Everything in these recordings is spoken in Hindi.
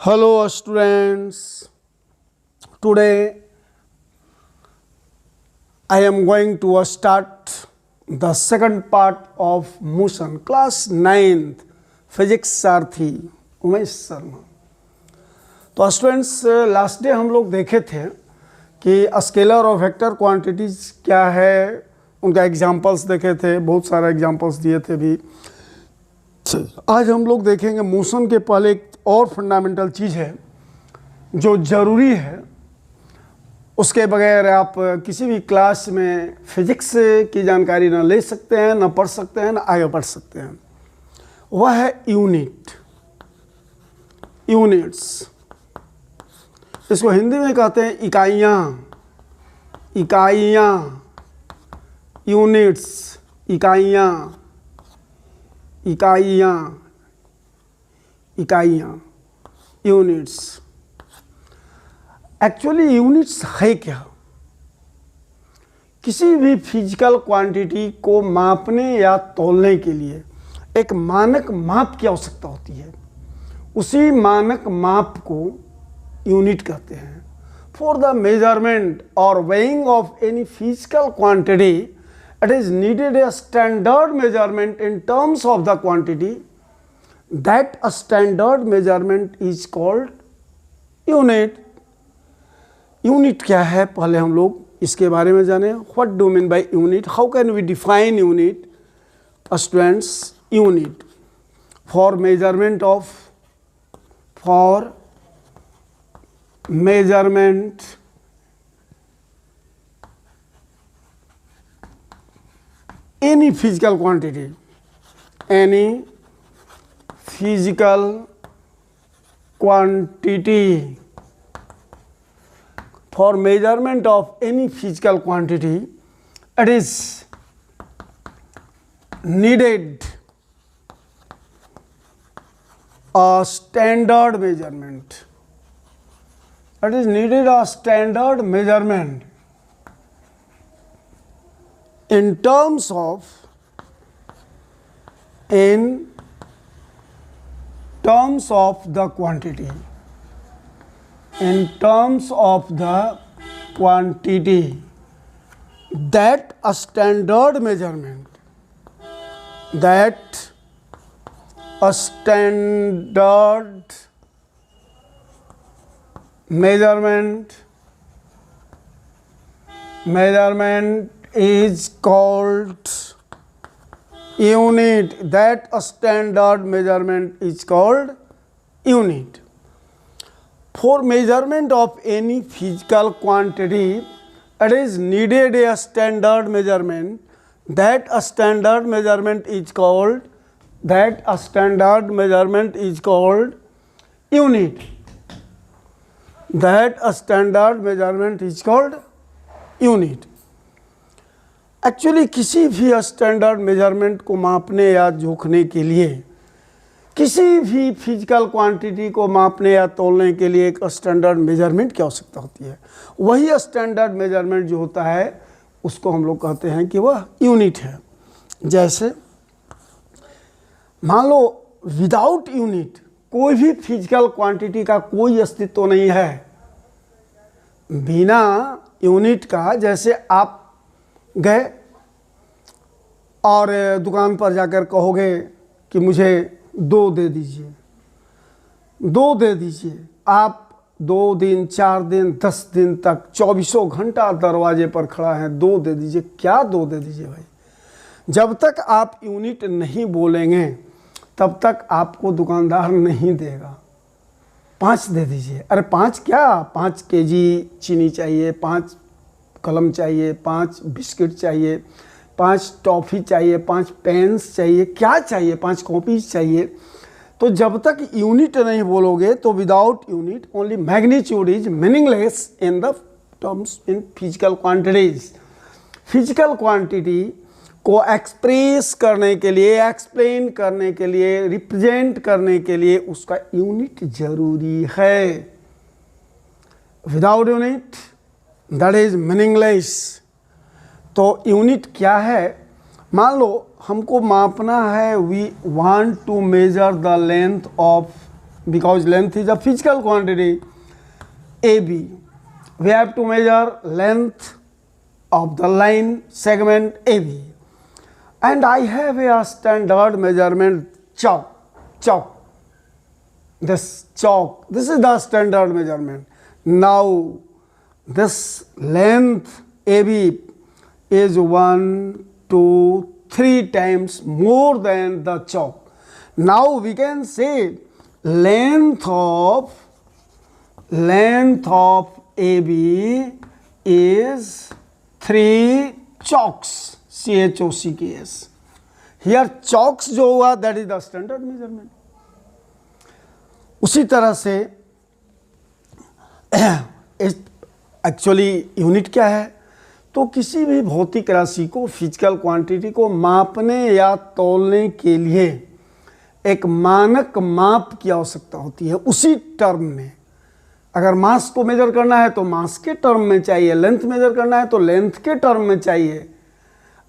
Hello students, today I am going to start the second part of motion, class 9th physics सारथी उमेश शर्मा। तो स्टूडेंट्स लास्ट डे हम लोग देखे थे कि स्केलर और वेक्टर क्वांटिटीज़ क्या है, उनका एग्जांपल्स देखे थे, बहुत सारे एग्जांपल्स दिए थे भी। आज हम लोग देखेंगे मोशन के पहले एक और फंडामेंटल चीज़ है जो ज़रूरी है, उसके बगैर आप किसी भी क्लास में फिजिक्स की जानकारी ना ले सकते हैं, ना पढ़ सकते हैं, ना आगे बढ़ सकते हैं। वह है यूनिट्स। इसको हिंदी में कहते हैं इकाइयाँ, यूनिट्स, इकाइयाँ, यूनिट्स। एक्चुअली यूनिट्स है क्या? किसी भी फिजिकल क्वांटिटी को मापने या तौलने के लिए एक मानक माप की आवश्यकता होती है। उसी मानक माप को यूनिट कहते हैं। फॉर द मेजरमेंट और weighing of any physical quantity it is needed a standard measurement in terms of the quantity. That a standard measurement is called unit. Unit क्या है, पहले हम लोग इसके बारे में जाने। What do mean by unit? How can we define unit? Students, unit for measurement any physical quantity, for measurement of any physical quantity it is needed a standard measurement. It is needed a standard measurement in terms of the quantity. In terms of the quantity, that a standard measurement, a standard measurement is called unit. That a standard measurement is called unit. For measurement of any physical quantity, it is needed a standard measurement. That a standard measurement is called unit. That a standard measurement is called unit. Actually किसी भी स्टैंडर्ड मेजरमेंट को मापने या जोखने के लिए, किसी भी फिजिकल क्वांटिटी को मापने या तौलने के लिए एक स्टैंडर्ड मेजरमेंट की आवश्यकता होती है। वही स्टैंडर्ड मेजरमेंट जो होता है उसको हम लोग कहते हैं कि वह यूनिट है। जैसे मान लो विदाउट यूनिट कोई भी फिजिकल क्वांटिटी का कोई अस्तित्व नहीं है। बिना यूनिट का, जैसे आप गए और दुकान पर जाकर कहोगे कि मुझे 2 दे दीजिए, आप 2 दिन, 4 दिन, 10 दिन तक 24 घंटा दरवाजे पर खड़ा है, 2 दे दीजिए। क्या 2 दे दीजिए भाई? जब तक आप यूनिट नहीं बोलेंगे तब तक आपको दुकानदार नहीं देगा। 5 दे दीजिए। अरे 5 क्या, 5 केजी चीनी चाहिए, 5 कलम चाहिए, 5 बिस्किट चाहिए, 5 टॉफ़ी चाहिए, 5 पेन्स चाहिए, क्या चाहिए, 5 कॉपीज चाहिए। तो जब तक यूनिट नहीं बोलोगे तो without unit only magnitude is meaningless in the terms in physical quantities. Physical quantity को एक्सप्रेस करने के लिए, एक्सप्लेन करने के लिए, रिप्रेजेंट करने के लिए उसका यूनिट जरूरी है। Without unit that is meaningless. तो यूनिट क्या है? मान लो हमको मापना है, we want to measure the length of, because length is a physical quantity A B, we have to measure length of the line segment AB, and I have a standard measurement chalk. This is the standard measurement. Now this length AB is 1, 2, 3 times more than the chalk. Now we can say length of AB is 3 chalks, CHOCKS. Here chalks जो हुआ that is the standard measurement. उसी तरह से एक्चुअली यूनिट क्या है, तो किसी भी भौतिक राशि को, फिजिकल क्वांटिटी को मापने या तौलने के लिए एक मानक माप की आवश्यकता होती है। उसी टर्म में अगर मास को मेजर करना है तो मास के टर्म में चाहिए, लेंथ मेजर करना है तो लेंथ के टर्म में चाहिए,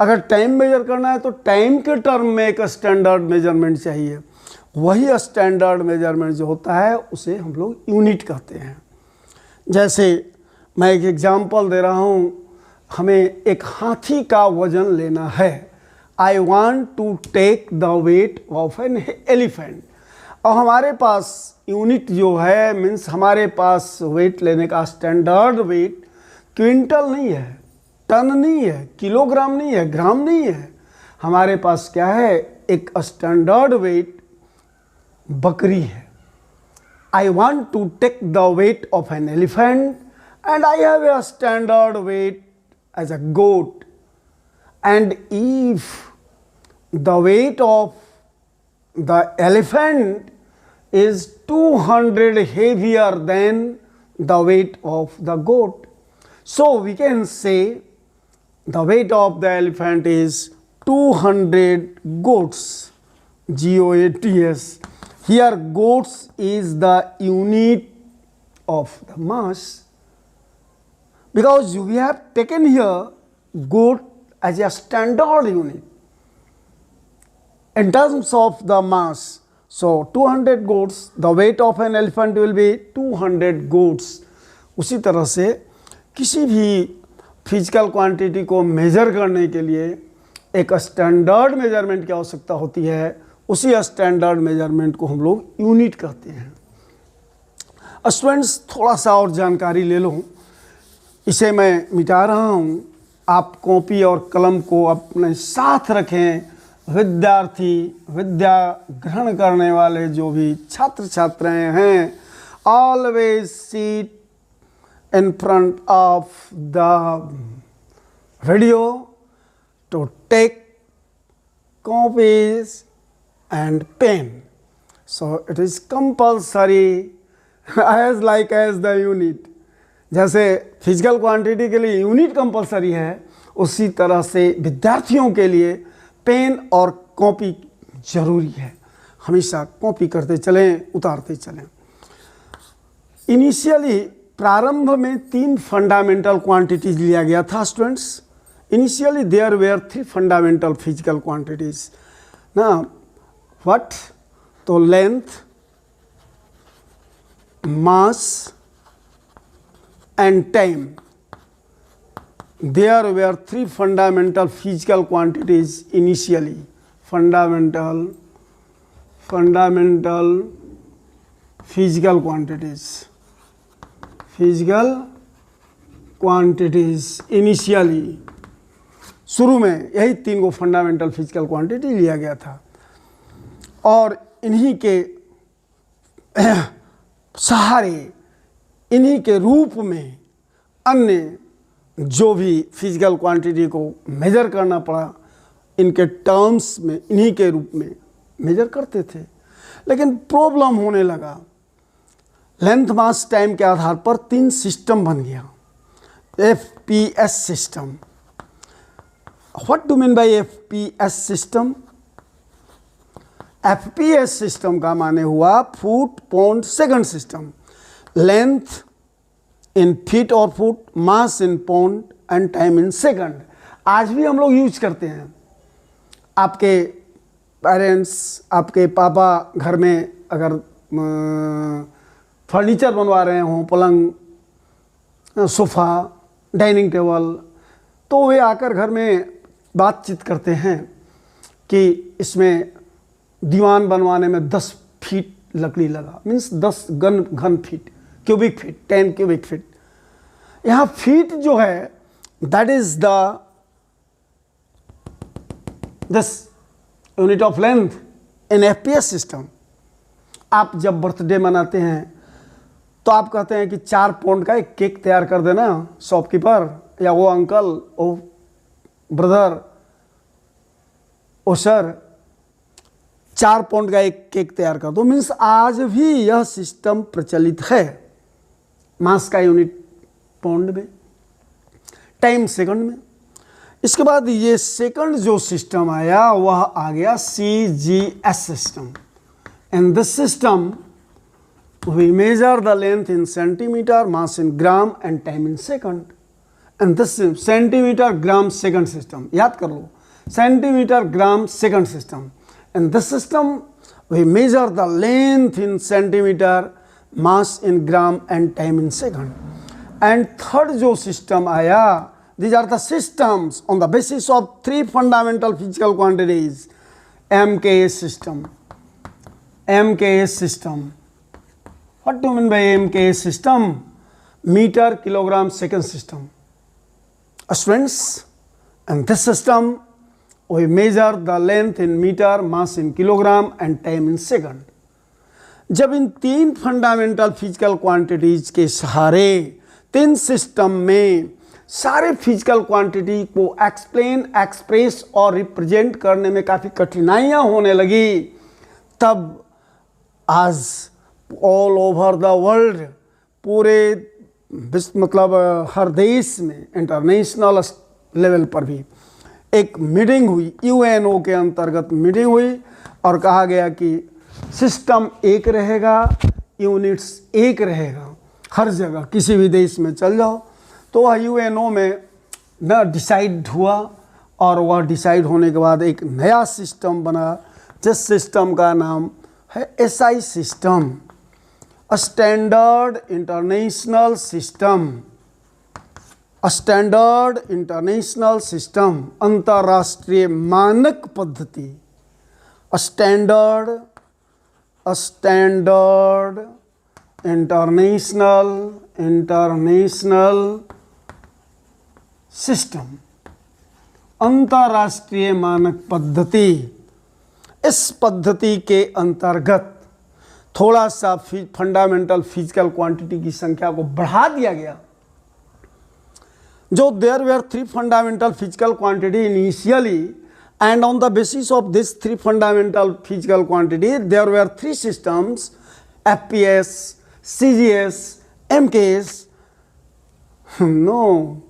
अगर टाइम मेजर करना है तो टाइम के टर्म में एक स्टैंडर्ड मेजरमेंट चाहिए। वही स्टैंडर्ड मेजरमेंट जो होता है उसे हम लोग यूनिट कहते हैं। जैसे मैं एक एग्जांपल दे रहा हूँ, हमें एक हाथी का वजन लेना है। I want to take the weight of an elephant, और हमारे पास यूनिट जो है, मीन्स हमारे पास वेट लेने का स्टैंडर्ड वेट क्विंटल नहीं है, टन नहीं है, किलोग्राम नहीं है, ग्राम नहीं है। हमारे पास क्या है, एक स्टैंडर्ड वेट बकरी है। I want to take the weight of an elephant and I have a standard weight as a goat, and if the weight of the elephant is 200 heavier than the weight of the goat. So we can say the weight of the elephant is 200 goats, GOATS. Here goats is the unit of the mass, because we have taken here goat as a standard unit in terms of the mass. So 200 goats, the weight of an elephant will be 200 goats. उसी तरह से किसी भी फिजिकल क्वांटिटी को मेजर करने के लिए एक स्टैंडर्ड मेजरमेंट की आवश्यकता होती है। उसी स्टैंडर्ड मेजरमेंट को हम लोग यूनिट कहते हैं। स्टूडेंट्स, थोड़ा सा और जानकारी ले लो, इसे मैं मिटा रहा हूँ। आप कॉपी और कलम को अपने साथ रखें। विद्यार्थी, विद्या ग्रहण करने वाले जो भी छात्र छात्राएं हैं, always seat in front of the video to take copies and pen. So it is compulsory as like as the unit. जैसे फिजिकल क्वांटिटी के लिए यूनिट कंपल्सरी है, उसी तरह से विद्यार्थियों के लिए पेन और कॉपी जरूरी है। हमेशा कॉपी करते चलें, उतारते चलें। इनिशियली प्रारंभ में 3 फंडामेंटल क्वांटिटीज लिया गया था students. Initially there were 3 fundamental physical quantities ना, व्हाट, तो length, mass and time. There were 3 fundamental physical quantities initially. Fundamental physical quantities. Physical quantities initially. शुरू में यही 3 को फंडामेंटल फिजिकल क्वांटिटी लिया गया था, और इन्हीं के सहारे, इन्हीं के रूप में अन्य जो भी फिजिकल क्वांटिटी को मेजर करना पड़ा, इनके टर्म्स में, इन्हीं के रूप में मेजर करते थे। लेकिन प्रॉब्लम होने लगा। लेंथ, मास, टाइम के आधार पर 3 सिस्टम बन गया। FPS system. What do mean by FPS system? FPS system का माने हुआ foot pound second system. Length in feet और foot, mass in pound and time in second. आज भी हम लोग यूज करते हैं। आपके पेरेंट्स, आपके पापा घर में अगर फर्नीचर बनवा रहे हों, पलंग, सोफ़ा, डाइनिंग टेबल, तो वे आकर घर में बातचीत करते हैं कि इसमें दीवान बनवाने में 10 फीट लकड़ी लगा, मीन्स 10 घन feet, cubic feet, 10 cubic feet. यहाँ फीट जो है that is this unit of length in FPS system. आप जब बर्थडे मनाते हैं तो आप कहते हैं कि 4 पाउंड का एक केक तैयार कर देना शॉपकीपर, या वो अंकल, ओ ब्रदर, ओ सर, 4 पाउंड का एक केक तैयार कर दो। मीन्स आज भी यह सिस्टम प्रचलित है, मास का यूनिट पाउंड में, टाइम सेकंड में। इसके बाद ये सेकंड जो सिस्टम आया वह आ गया CGS system. And this system we measure the length in centimeter, mass in gram and time in second. And this centimeter gram second system, याद कर लो, centimeter gram second system. And this system we measure the length in centimeter, mass in gram and time in second. And third जो system आया, these are the systems on the basis of 3 fundamental physical quantities. MKS system. MKS system. What do you mean by MKS system? Meter, kilogram, second system. Students, in this system, we measure the length in meter, mass in kilogram and time in second. जब इन 3 फंडामेंटल फिजिकल क्वांटिटीज के सहारे 3 सिस्टम में सारे फिजिकल क्वांटिटी को एक्सप्लेन, एक्सप्रेस और रिप्रेजेंट करने में काफ़ी कठिनाइयाँ होने लगी, तब आज ऑल ओवर द वर्ल्ड, पूरे मतलब हर देश में, इंटरनेशनल लेवल पर भी एक मीटिंग हुई, यूएनओ के अंतर्गत मीटिंग हुई और कहा गया कि सिस्टम एक रहेगा, यूनिट्स एक रहेगा। हर जगह किसी भी देश में चल जाओ तो वह यूएनओ में न डिसाइड हुआ, और वह डिसाइड होने के बाद एक नया सिस्टम बना, जिस सिस्टम का नाम है SI system, standard international system. Standard international system, अंतर्राष्ट्रीय मानक पद्धति। स्टैंडर्ड इंटरनेशनल सिस्टम, अंतर्राष्ट्रीय मानक पद्धति। इस पद्धति के अंतर्गत थोड़ा सा फंडामेंटल फिजिकल क्वांटिटी की संख्या को बढ़ा दिया गया। जो there were 3 fundamental physical quantity initially, and on the basis of this 3 fundamental physical quantity there were 3 systems, FPS, CGS, MKS। No,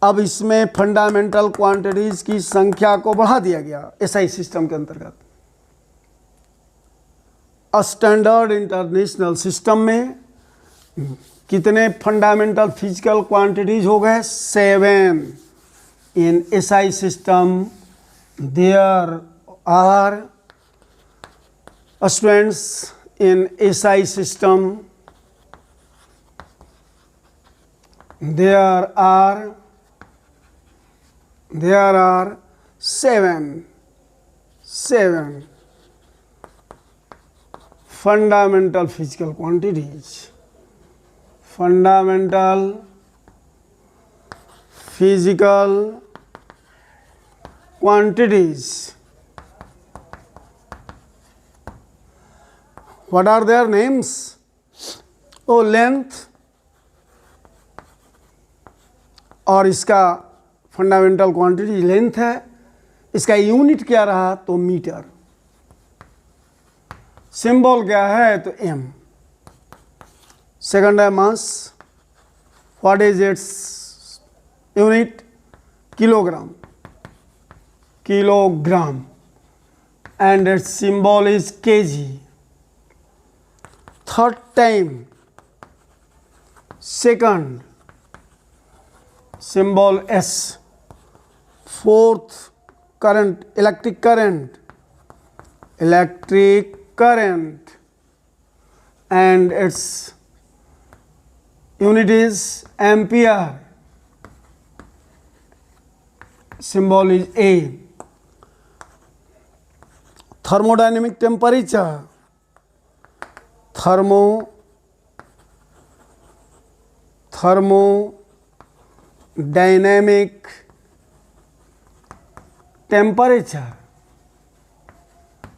अब इसमें फंडामेंटल क्वांटिटीज की संख्या को बढ़ा दिया गया SI सिस्टम के अंतर्गत। स्टैंडर्ड इंटरनेशनल सिस्टम में कितने फंडामेंटल फिजिकल क्वांटिटीज हो गए? 7। In SI system there are, students, in SI system there are 7 fundamental physical quantities. Fundamental physical quantities. What are their names? Oh, length, और इसका फंडामेंटल क्वांटिटी लेंथ है। इसका यूनिट क्या रहा? तो मीटर। सिंबल क्या है? तो m। सेकंड है मास। What is its unit? Kilogram. Kilogram. And its symbol is kg। Third time, second, symbol S. Fourth current, electric current, and its unit is ampere, symbol is A. Thermodynamic temperature, thermodynamic temperature,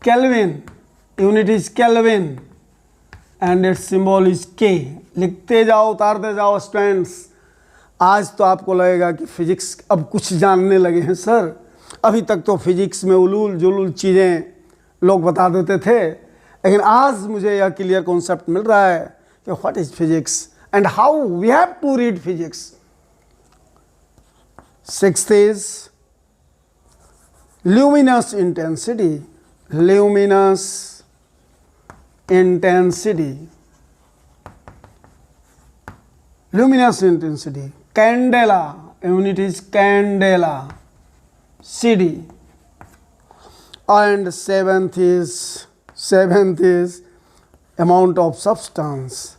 Kelvin, unit is Kelvin, and its symbol is K. लिखते जाओ, उतारते जाओ स्टूडेंट्स। आज तो आपको लगेगा कि फिजिक्स अब कुछ जानने लगे हैं सर, अभी तक तो फिजिक्स में उलूल जुलूल चीज़ें लोग बता देते थे, लेकिन आज मुझे यह क्लियर कॉन्सेप्ट मिल रहा है कि what is physics and how we have to read physics. Sixth is luminous intensity, candela, unit is candela, CD. And seventh is amount of substance,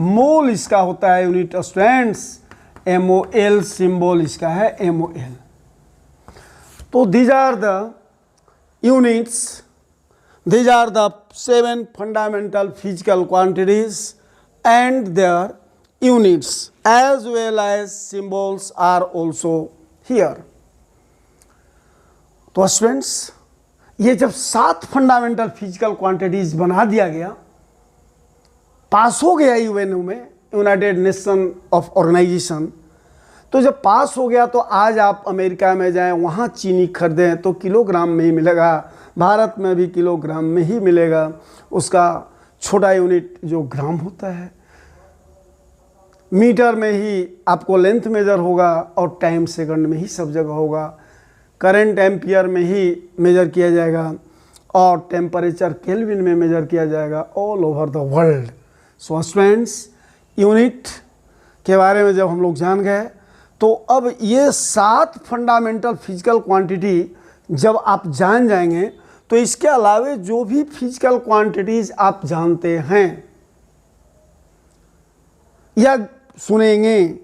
मोल इसका होता है यूनिट स्टूडेंट्स, MOL सिंबल इसका है MOL। तो these are the units, these are the 7 fundamental physical quantities and their units as well as symbols are also here। तो स्टूडेंट्स ये जब 7 फंडामेंटल फिजिकल क्वांटिटीज बना दिया गया, पास हो गया यूएनओ में, यूनाइटेड नेशन ऑफ ऑर्गेनाइजेशन, तो जब पास हो गया तो आज आप अमेरिका में जाएं, वहाँ चीनी खरीदें तो किलोग्राम में ही मिलेगा, भारत में भी किलोग्राम में ही मिलेगा। उसका छोटा यूनिट जो ग्राम होता है, मीटर में ही आपको लेंथ मेजर होगा और टाइम सेकंड में ही सब जगह होगा, करंट एम्पियर में ही मेजर किया जाएगा और टेम्परेचर केल्विन में मेजर किया जाएगा all over the world. So students unit के बारे में जब हम लोग जान गए तो अब ये 7 फंडामेंटल फिजिकल क्वांटिटी जब आप जान जाएंगे तो इसके अलावे जो भी फिजिकल क्वांटिटीज आप जानते हैं या सुनेंगे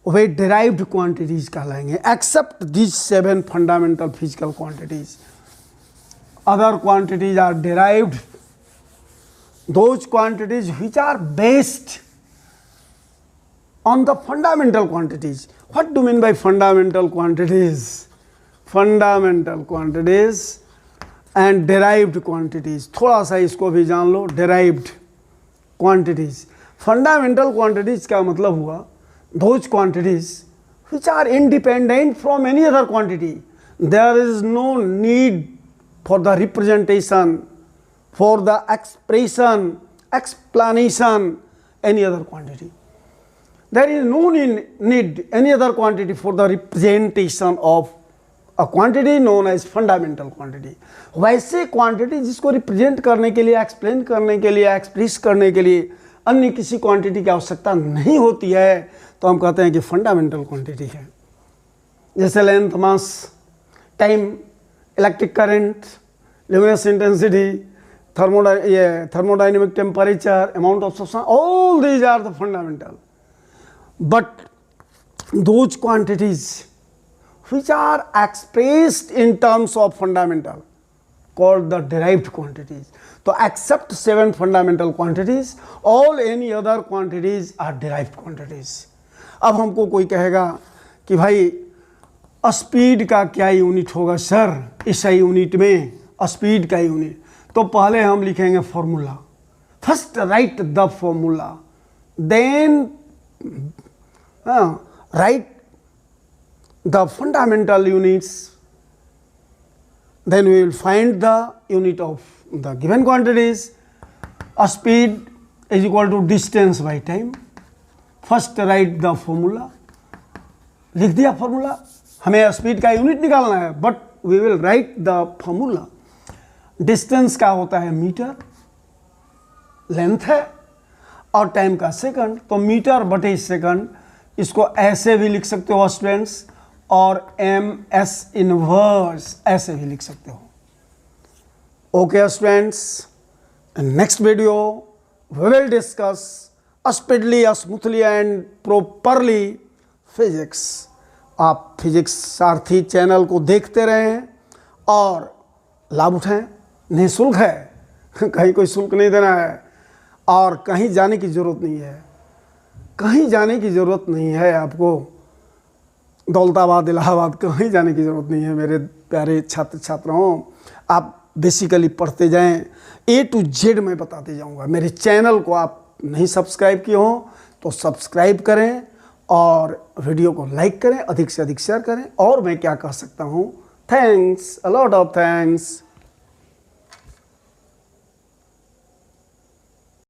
वे डिराइव्ड क्वांटिटीज कहलाएंगे, except this 7 fundamental physical quantities. Other quantities are derived, those quantities which are based on the fundamental quantities. What do you mean by fundamental quantities? Fundamental quantities and derived quantities. थोड़ा सा इसको भी जान लो, derived quantities. Fundamental quantities का मतलब हुआ those quantities which are independent from any other quantity. There is no need for the representation, for the expression, explanation, any other quantity. There is no need any other quantity for the representation of a quantity known as fundamental quantity. वैसे क्वांटिटी जिसको रिप्रेजेंट करने के लिए, एक्सप्लेन करने के लिए, एक्सप्रेस करने के लिए अन्य किसी क्वांटिटी की आवश्यकता नहीं होती है, तो हम कहते हैं कि फंडामेंटल क्वांटिटी है। जैसे length, mass, time, electric current, luminous intensity, thermodynamic temperature, amount of substance, all these are the fundamental. But those quantities which are expressed in terms of fundamental called the derived quantities. So except 7 fundamental quantities, all any other quantities are derived quantities. अब हमको कोई कहेगा कि भाई स्पीड का क्या यूनिट होगा सर, इस यूनिट में स्पीड का यूनिट, तो पहले हम लिखेंगे formula. First write the formula, then write the fundamental units, then we will find the unit of the given quantities. Speed is equal to distance by time. First write the formula. लिख दिया फॉर्मूला, हमें स्पीड का यूनिट निकालना है, but we will write the formula. Distance का होता है मीटर, लेंथ है, और टाइम का सेकंड, तो मीटर बटे सेकंड, इसको ऐसे भी लिख सकते हो स्टूडेंट्स, और ms इनवर्स ऐसे भी लिख सकते हो। Okay students, next video we will discuss speedily, smoothly and properly physics। आप फिजिक्स सारथी चैनल को देखते रहें और लाभ उठाएं। निःशुल्क है, कहीं कोई शुल्क नहीं देना है और कहीं जाने की ज़रूरत नहीं है, कहीं जाने की ज़रूरत नहीं है आपको। दौलताबाद, इलाहाबाद कहीं जाने की ज़रूरत नहीं है मेरे प्यारे छात्र छात्राओं। आप बेसिकली पढ़ते जाएं, A to Z मैं बताते जाऊंगा। मेरे चैनल को आप नहीं सब्सक्राइब किए हो तो सब्सक्राइब करें और वीडियो को लाइक करें, अधिक से अधिक शेयर करें। और मैं क्या कह सकता हूँ, thanks, a lot of thanks.